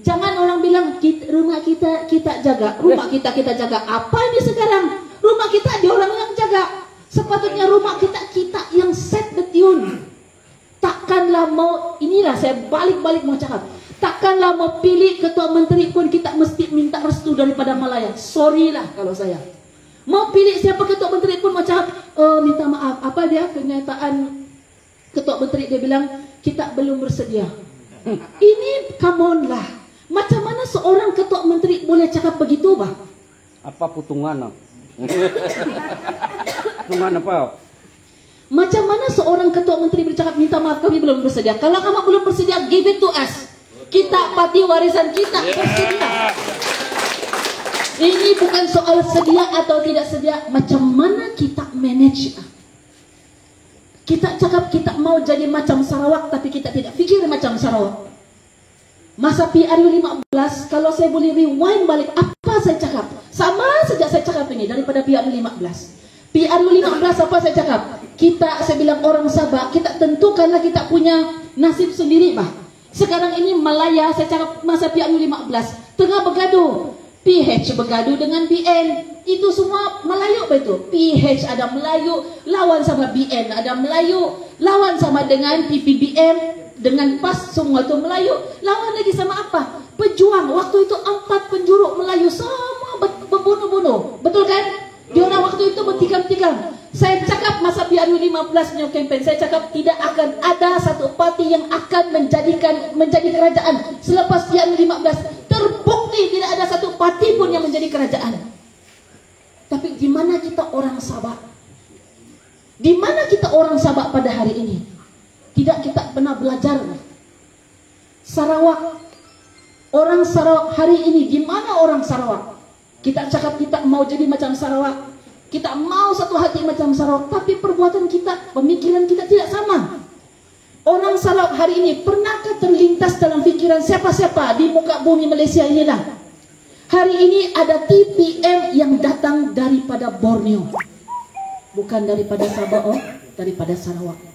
Jangan orang bilang rumah kita jaga, rumah kita jaga. Apa ini sekarang? Rumah kita dia orang yang jaga. Sepatutnya rumah kita yang set the tune. Takkanlah mau, inilah saya balik-balik mau cakap. Takkanlah mau pilih ketua menteri pun kita mesti minta restu daripada Malaya. Sorry lah kalau saya. Mau pilih siapa ketua menteri pun mau cakap, minta maaf. Apa dia kenyataan ketua menteri dia bilang kita belum bersedia. Ini come on lah. Macam mana seorang ketua menteri boleh cakap begitu, bah? Apa putungan? Putungan apa? Macam mana seorang ketua menteri bercakap minta maaf kami belum bersedia. Kalau kamu belum bersedia, give it to us. Kita pati warisan kita bersedia. Ini bukan soal sedia atau tidak sedia. Macam mana kita manage? Kita cakap kita mau jadi macam Sarawak, tapi kita tidak fikir macam Sarawak. Masa PRU 15, kalau saya boleh rewind balik, apa saya cakap? Sama saja saya cakap ini daripada PRU 15. PRU 15 apa saya cakap? Saya bilang orang Sabah, kita tentukanlah kita punya nasib sendiri, bah. Sekarang ini Malaya, saya cakap masa PRU 15, tengah bergaduh. PH bergaduh dengan BN. Itu semua Melayu betul. PH ada Melayu, lawan sama BN ada Melayu, lawan sama dengan PPBM. Dengan PAS semua itu Melayu, lawan lagi sama apa? Pejuang. Waktu itu 4 penjuru Melayu semua berbunuh-bunuh. Betul kan? Dia orang waktu itu bertikam-tikam. Saya cakap masa PRU 15 new campaign, saya cakap tidak akan ada satu parti yang akan menjadi kerajaan selepas PRU 15. Terbukti tidak ada satu parti pun yang menjadi kerajaan. Tapi di mana kita orang Sabah? Di mana kita orang Sabah pada hari ini? Tidak kita pernah belajar. Sarawak, orang Sarawak hari ini, di mana orang Sarawak? Kita cakap kita mau jadi macam Sarawak, kita mau satu hati macam Sarawak, tapi perbuatan kita, pemikiran kita tidak sama. Orang Sarawak hari ini pernahkah terlintas dalam pikiran siapa-siapa di muka bumi Malaysia inilah? Hari ini ada TPM yang datang daripada Borneo, bukan daripada Sabah, daripada Sarawak.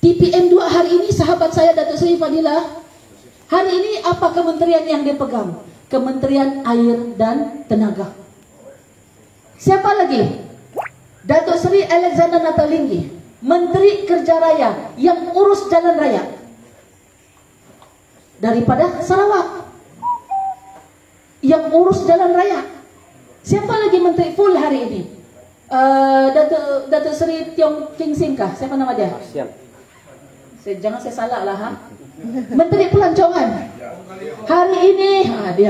TPM 2 hari ini sahabat saya Datuk Seri Fadilah, hari ini apa kementerian yang dia pegang? Kementerian Air dan Tenaga. Siapa lagi? Datuk Seri Alexander Natalinggi, Menteri Kerja Raya yang urus jalan raya daripada Sarawak, yang urus jalan raya. Siapa lagi menteri full hari ini? Datuk Seri Tiong King Singkah, siapa nama dia? Jangan saya salah lah, ha? Menteri Pelancongan. Hari ini, hari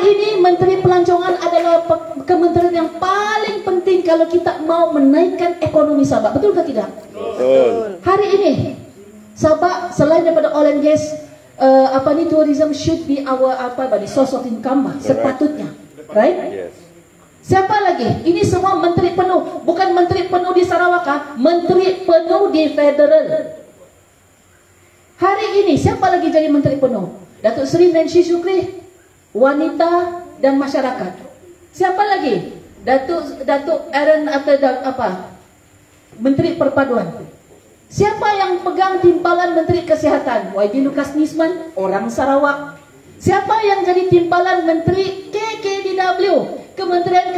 ini Menteri Pelancongan adalah kementerian yang paling penting kalau kita mau menaikkan ekonomi Sabah. Betul ke tidak? Betul. Hari ini Sabah selain daripada oil and gas, tourism should be our source of income, sepatutnya, right? Yes. Siapa lagi? Ini semua menteri penuh. Bukan menteri penuh di Sarawak, menteri penuh di federal. Hari ini siapa lagi jadi menteri penuh? Datuk Seri Nancy Shukri, wanita dan masyarakat. Siapa lagi? Datuk Aaron Menteri Perpaduan. Siapa yang pegang timbalan Menteri Kesihatan? YB Lukas Nisman, orang Sarawak. Siapa yang jadi timbalan Menteri KKDW? Kementerian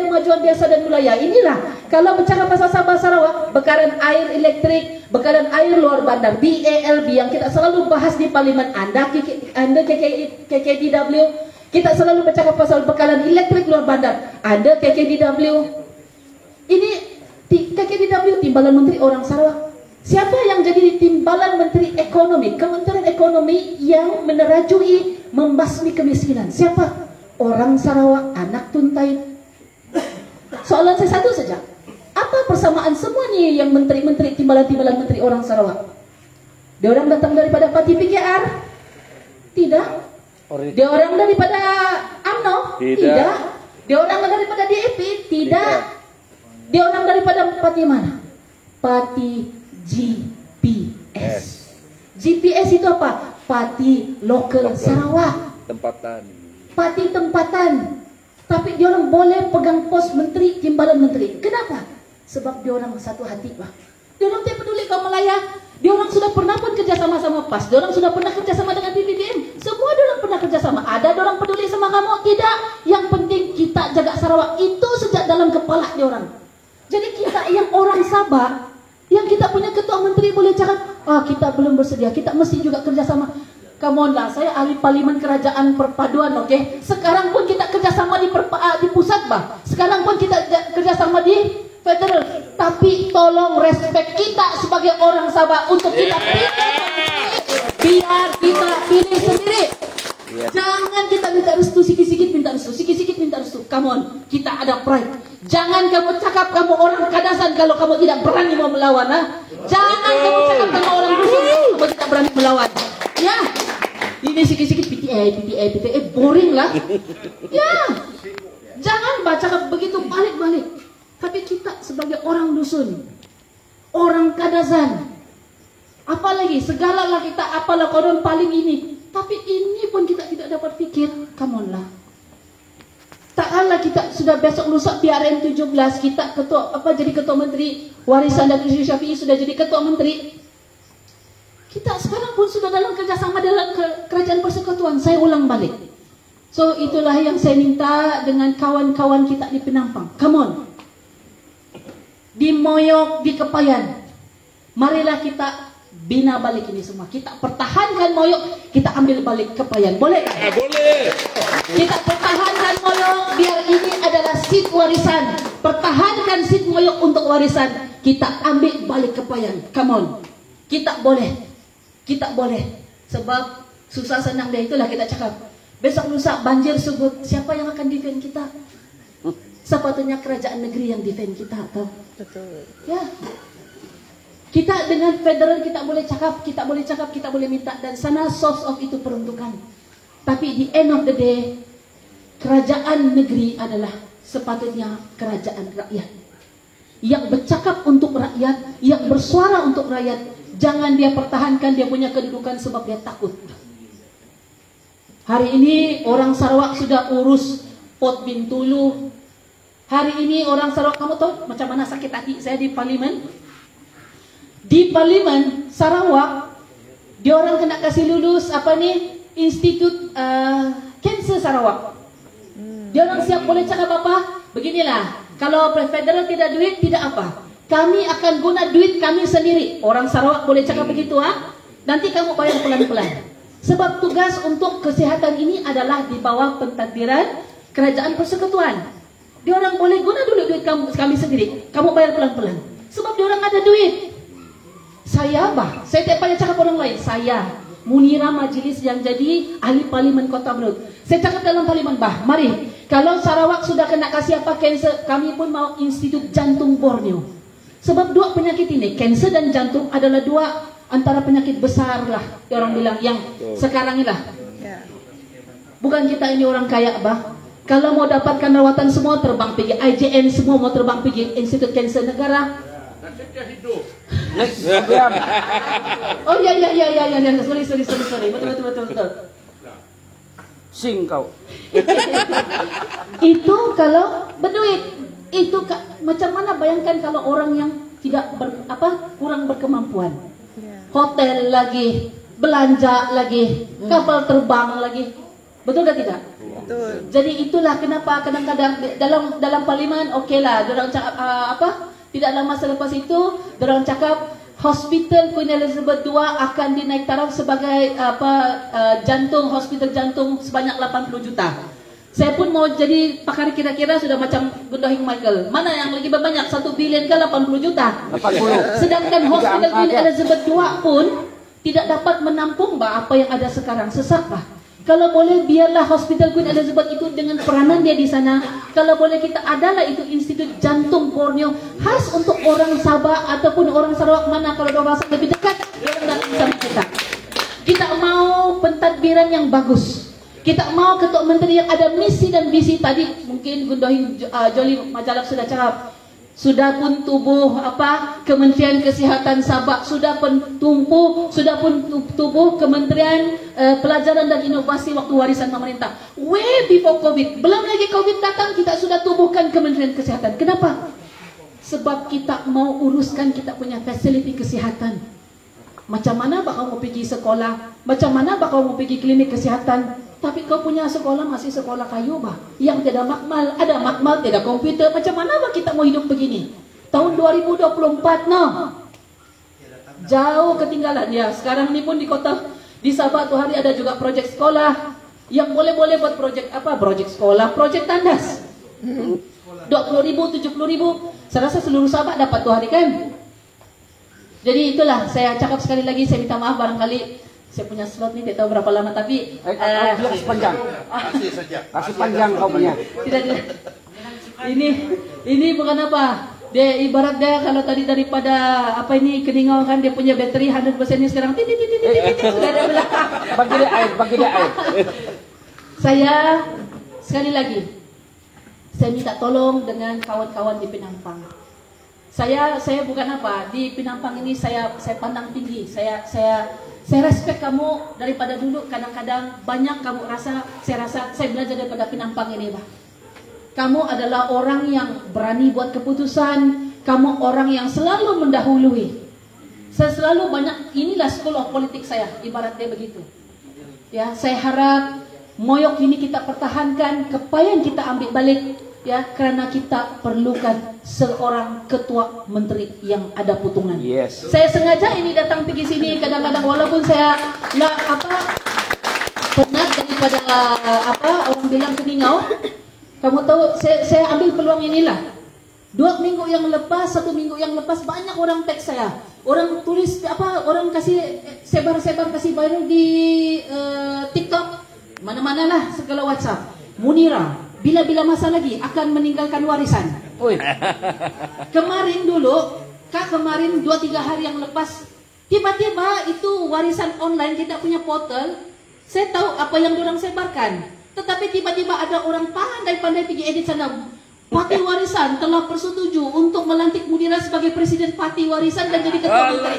Kemajuan Desa dan Wilayah. Inilah kalau bercakap pasal Sabah Sarawak, bekaran air elektrik, bekaran air luar bandar, BALB yang kita selalu bahas di parlimen anda KKDW, kita selalu bercakap pasal bekalan elektrik luar bandar, anda KKDW. Ini KKDW timbalan menteri orang Sarawak. Siapa yang jadi timbalan menteri ekonomi? Kementerian Ekonomi yang menerajui membasmi kemiskinan. Siapa? Orang Sarawak, anak tuntai. Soalan saya satu saja. Apa persamaan semua ni yang menteri-menteri, timbalan-timbalan menteri orang Sarawak? Dia orang datang daripada parti PKR? Tidak. Dia orang daripada UMNO? Tidak. Dia orang daripada DAP? Tidak. Dia orang daripada parti mana? Parti GPS. GPS itu apa? Parti Lokal Sarawak. Tempatan. Parti tempatan. Tapi dia orang boleh pegang pos menteri, timbalan menteri. Kenapa? Sebab dia orang satu hati, Pak. Dia orang tidak peduli kaum Malaya. Dia orang sudah pernah pun kerja sama-sama sama PAS, dorang sudah pernah kerjasama dengan BBM. Semua dorang pernah kerjasama. Ada dorang peduli sama kamu? Tidak. Yang penting kita jaga Sarawak itu sejak dalam kepala diorang. Jadi kita yang orang Sabah, yang kita punya ketua menteri boleh cakap, kita belum bersedia, kita mesti juga kerjasama. Come on lah, saya ahli parlimen kerajaan perpaduan, oke? Sekarang pun kita kerjasama di pusat, bah. Sekarang pun kita kerjasama di federal. Tapi tolong respect kita sebagai orang Sabah untuk kita pilih. Biar kita pilih sendiri. Jangan kita minta restu, sikit-sikit minta restu, sikit-sikit minta restu. Come on, kita ada pride. Jangan kamu cakap kamu orang Kadasan kalau kamu tidak berani mau melawan, Jangan kamu cakap kamu orang dusun kamu tidak berani melawan. Ya, ini sikit-sikit PTA, boring lah. Ya, jangan baca begitu balik-balik. Tapi kita sebagai orang dusun, orang Kadasan, apalagi segala lah kita, apalah konon paling ini. Tapi ini pun kita tidak dapat pikir, come on lah. Takkanlah kita sudah besok lusa PRN 17 kita jadi ketua menteri warisan dan isu Syafi'i sudah jadi ketua menteri. Kita sekarang pun sudah dalam kerjasama dalam kerajaan persekutuan. Saya ulang balik. So itulah yang saya minta dengan kawan-kawan kita di Penampang. Come on. Di Moyok, di Kepayan. Marilah kita bina balik ini semua. Kita pertahankan Moyok, kita ambil balik Kepayan. Boleh? Boleh. Kita pertahankan Moyok biar ini adalah seat warisan. Pertahankan seat Moyok untuk warisan. Kita ambil balik Kepayan. Come on. Kita boleh. Kita boleh. Sebab susah senang dia itulah kita cakap. Besok lusa banjir sebut, siapa yang akan defend kita? Sepatutnya kerajaan negeri yang defend kita, atau? Betul. Ya. Kita dengan federal kita boleh cakap, kita boleh minta, dan sana source of itu peruntukan. Tapi di end of the day, kerajaan negeri adalah sepatutnya kerajaan rakyat. Yang bercakap untuk rakyat, yang bersuara untuk rakyat. Jangan dia pertahankan dia punya kedudukan sebab dia takut. Hari ini orang Sarawak sudah urus Port Bintulu. Hari ini orang Sarawak, kamu tahu macam mana sakit hati saya di parlimen? Di parlimen Sarawak, dia orang kena kasih lulus Institut Kanser Sarawak. Dia orang siap boleh cakap apa? Beginilah, kalau federal tidak duit, tidak apa. Kami akan guna duit kami sendiri. Orang Sarawak boleh cakap begitu, nanti kamu bayar pelan-pelan. Sebab tugas untuk kesihatan ini adalah di bawah pentadbiran kerajaan persekutuan. Dia orang boleh guna dulu duit kami sendiri. Kamu bayar pelan-pelan. Sebab dia orang ada duit. Saya tak payah cakap orang lain. Saya Munira Majlis yang jadi ahli parlimen Kota Berut. Saya cakap dalam parlimen, mari. Kalau Sarawak sudah kena kasih apa kanser, kami pun mau Institut Jantung Borneo. Sebab dua penyakit ini, kanser dan jantung adalah dua antara penyakit besar lah. Orang bilang yang sekarang ini lah. Bukan kita ini orang kaya, Kalau mau dapatkan rawatan semua terbang pergi IJN, semua mau terbang pergi Institut Kanser Negara. Oh ya, sorry. Betul. Sing kau. Itu kalau berduit. Itu macam mana bayangkan kalau orang yang tidak kurang berkemampuan. Hotel lagi, belanja lagi, kapal terbang lagi. Betul tak tidak? Betul. Jadi itulah kenapa kadang-kadang dalam parlimen okeylah dorang cakap tidak lama selepas itu dorang cakap Hospital Queen Elizabeth II akan dinaik taraf sebagai hospital jantung sebanyak 80 juta. Saya pun mau jadi pakar kira-kira sudah macam Gundohing Michael. Mana yang lagi banyak? 1 bilion ke 80 juta? 80. Sedangkan Hospital Queen Elizabeth II pun tidak dapat menampung apa yang ada sekarang. Sesak Kalau boleh biarlah Hospital Queen Elizabeth itu dengan peranan dia di sana. Kalau boleh kita adalah itu Institut Jantung Borneo khas untuk orang Sabah ataupun orang Sarawak mana kalau orang rasa lebih dekat orang datang sama kita. Kita mau pentadbiran yang bagus. Kita mau ketua menteri yang ada misi dan visi. Tadi mungkin Gundohing Joli Majalak sudah cakap. Sudah pun tubuh Kementerian Kesihatan Sabah, sudah pun tubuh Kementerian Pelajaran dan Inovasi waktu warisan pemerintah. Way before COVID. Belum lagi COVID datang kita sudah tubuhkan Kementerian Kesihatan. Kenapa? Sebab kita mau uruskan kita punya fasiliti kesihatan. Macam mana ba kau mau pergi sekolah? Macam mana ba kau mau pergi klinik kesehatan? Tapi kau punya sekolah masih sekolah kayu bah, yang tidak makmal, ada makmal, tidak komputer. Macam mana ba kita mau hidup begini? Tahun 2024 no. Jauh ketinggalan ya. Sekarang ini pun di Sabah tuh hari ada juga proyek sekolah yang boleh buat proyek apa? Proyek sekolah, proyek tandas. 20.000, 70.000. Saya rasa seluruh Sabah dapat tuh hari kan. Jadi itulah saya cakap sekali lagi, saya minta maaf barangkali saya punya slot nih tidak tahu berapa lama tapi kasih panjang. Kasih saja. Kasih panjang kau punya. Tidak. Ini bukan apa? Dia ibarat dia kalau tadi daripada apa ini keningau kan dia punya bateri 100% ini sekarang Bagi dia air. Saya sekali lagi saya minta tolong dengan kawan-kawan di Penampang. Saya bukan apa di Penampang ini saya pandang tinggi. Saya respect kamu daripada dulu. Kadang-kadang banyak kamu saya rasa saya belajar daripada Penampang ini, Pak. Kamu adalah orang yang berani buat keputusan. Kamu orang yang selalu mendahului. Saya selalu banyak, inilah school of politik saya, ibaratnya begitu. Ya, saya harap Moyok ini kita pertahankan, Kepayan kita ambil balik, ya, karena kita perlukan seorang ketua menteri yang ada putungan. Yes. Saya sengaja ini datang pergi sini kadang-kadang walaupun saya penat daripada orang bilang keningau. Kamu tahu saya ambil peluang inilah. 2 minggu yang lepas, 1 minggu yang lepas banyak orang teks saya. Orang tulis orang kasih sebar-sebar kasih viral di TikTok. Mana-mana lah segala WhatsApp. Munira bila-bila masa lagi akan meninggalkan warisan. Oi. Kemarin 2-3 hari yang lepas tiba-tiba itu warisan online kita punya portal. Saya tahu apa yang diorang sebarkan. Tetapi tiba-tiba ada orang pandai-pandai pergi edit sana. Parti Warisan telah bersetuju untuk melantik Munira sebagai presiden Parti Warisan dan jadi ketua menteri.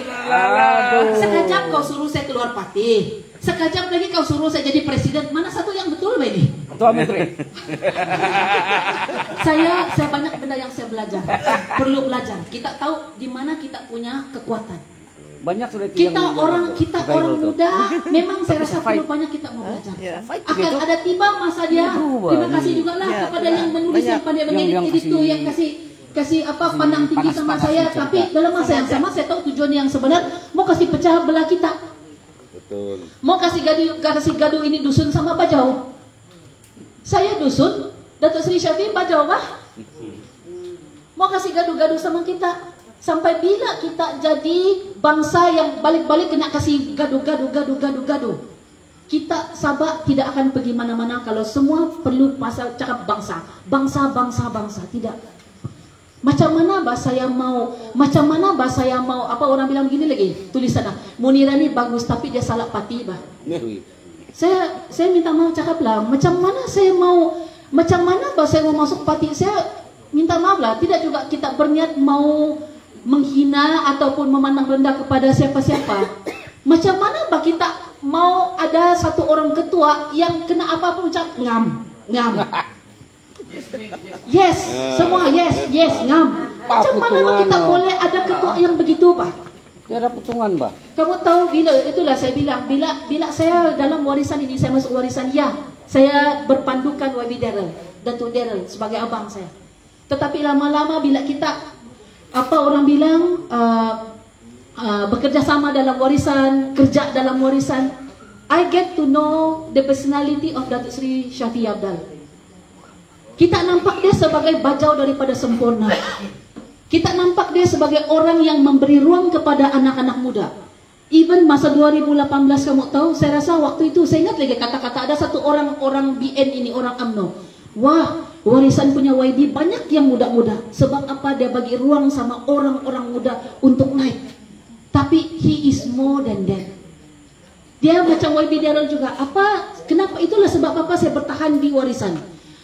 Sekejap kau suruh saya keluar parti. Sekejap lagi kau suruh saya jadi presiden. Mana satu yang betul ini? Ketua menteri. Saya banyak benda yang saya belajar. Perlu belajar. Kita tahu di mana kita punya kekuatan. Banyak sudah Kita orang muda memang saya rasa perlu banyak kita mau belajar. Akan ada tiba masa dia. Terima kasih juga lah kepada yang menulis yang pandai mengedit itu yang kasih pandang tinggi sama saya. Tapi dalam masa yang sama saya tahu tujuan yang sebenar mau kasih pecah belah kita. Betul. Mau kasih gaduh ini dusun sama Bajau. Saya dusun, Datuk Seri Syafiee Bajau bah. Mau kasih gaduh-gaduh sama kita. Sampai bila kita jadi bangsa yang balik-balik kena kasih gaduh. Kita Sabah tidak akan pergi mana-mana kalau semua perlu pasal cakap bangsa. Bangsa. Tidak. Macam mana bahasa yang mau, apa orang bilang begini lagi, tulis sana. Munira ni bagus tapi dia salah parti bah. Saya minta maaf cakap lah, macam mana saya mau masuk parti, saya minta maaf lah, tidak juga kita berniat mau menghina ataupun memandang rendah kepada siapa-siapa. Macam mana bah kita mau ada satu orang ketua yang kena apa-apa ucap ngam. Yes, semua yes, ngam. Macam mana bah kita boleh ada ketua yang begitu bah? Tiada putungan bah. Kamu tahu itulah saya bilang bila saya dalam warisan ini saya masuk warisan ya, saya berpandukan YB Daryl, Datuk Daryl sebagai abang saya. Tetapi lama-lama bila kita orang bilang bekerja sama dalam warisan, kerja dalam warisan, I get to know the personality of Datuk Seri Syafiee Apdal. Kita nampak dia sebagai bajau daripada sempurna. Kita nampak dia sebagai orang yang memberi ruang kepada anak-anak muda. Even masa 2018 kamu tahu, saya rasa waktu itu saya ingat lagi kata-kata ada satu orang BN ini, orang UMNO. Wah, warisan punya YB banyak yang muda-muda. Sebab apa? Dia bagi ruang sama orang-orang muda untuk naik. Tapi he is more than that. Dia macam YB Daryl juga. Kenapa? Itulah sebab apa saya bertahan di warisan.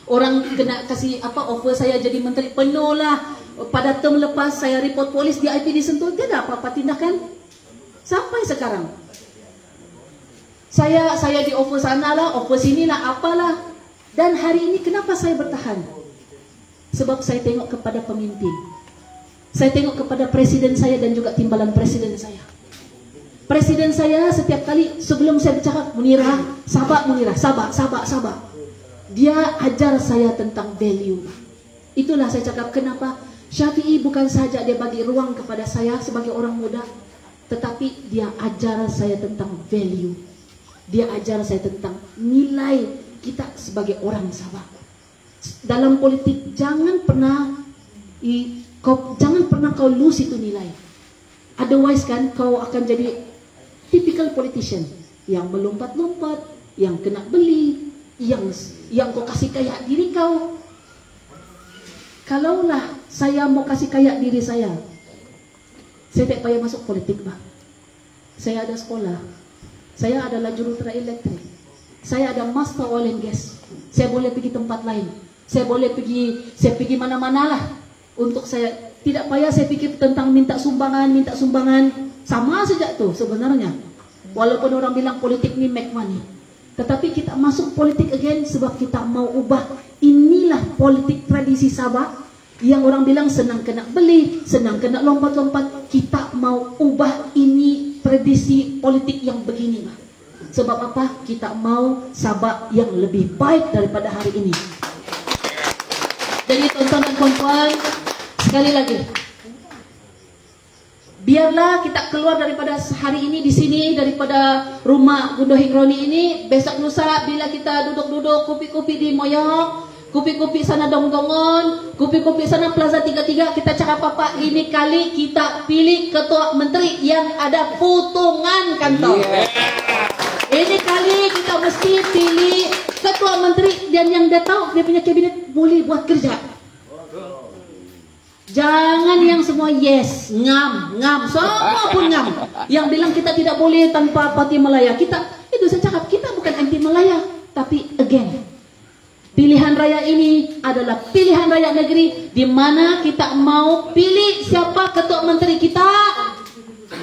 Orang kena kasih offer saya jadi menteri penuh lah. Pada term lepas saya report polis di IP di Sentul, tidak apa-apa tindakan. Sampai sekarang. Saya di offer sana lah, offer sini lah, apalah. Dan hari ini kenapa saya bertahan? Sebab saya tengok kepada pemimpin. Saya tengok kepada presiden saya dan juga timbalan presiden saya. Presiden saya setiap kali sebelum saya bercakap, Munirah, sabar Munirah, sabar. Dia ajar saya tentang value. Itulah saya cakap kenapa Syafi'i bukan saja dia bagi ruang kepada saya sebagai orang muda, tetapi dia ajar saya tentang value. Dia ajar saya tentang nilai kita sebagai orang Sabah. Dalam politik jangan pernah kau lose itu nilai. Otherwise kan kau akan jadi typical politician yang melompat-lompat, yang kena beli, yang kau kasih kayak diri kau. Kalaulah saya mau kasih kayak diri saya tidak payah masuk politik, Bang. Saya ada sekolah, saya adalah jurutera elektrik, saya ada master oil and gas, saya boleh pergi tempat lain, saya pergi mana-mana lah. Untuk saya tidak payah saya pikir tentang minta sumbangan, sama saja tuh sebenarnya. Walaupun orang bilang politik ni make money, tetapi kita masuk politik again sebab kita mau ubah. Inilah politik tradisi Sabah yang orang bilang senang kena beli, senang kena lompat-lompat. Kita mau ubah ini tradisi politik yang begini, Bang. Sebab apa? Kita mau Sabah yang lebih baik daripada hari ini. Jadi tonton dan puan-puan, sekali lagi, biarlah kita keluar daripada hari ini di sini, daripada rumah Gundah Higroni ini. Besok lusa bila kita duduk-duduk kopi-kopi di Moyok, kopi-kopi sana Dongdongon, kopi-kopi sana Plaza 33, kita cakap apa? Ini kali kita pilih ketua menteri yang ada potongan kantong. Ini kali kita mesti pilih ketua menteri dan yang dia tahu dia punya kabinet boleh buat kerja. Jangan yang semua yes, ngam, semua pun ngam. Yang bilang kita tidak boleh tanpa Parti Malaya. Itu saya cakap, kita bukan anti Malaya, tapi again, pilihan raya ini adalah pilihan raya negeri di mana kita mau pilih siapa ketua menteri kita,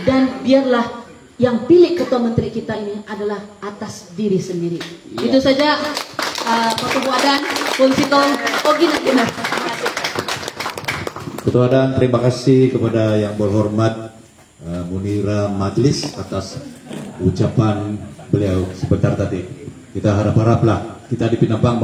dan biarlah yang pilih ketua menteri kita ini adalah atas diri sendiri. Itu saja Pak Adan, Konsitong, Ogina. Ketua Dan, terima kasih kepada yang berhormat Munirah Majlis atas ucapan beliau sebentar tadi. Kita harap-haraplah kita di Pinambang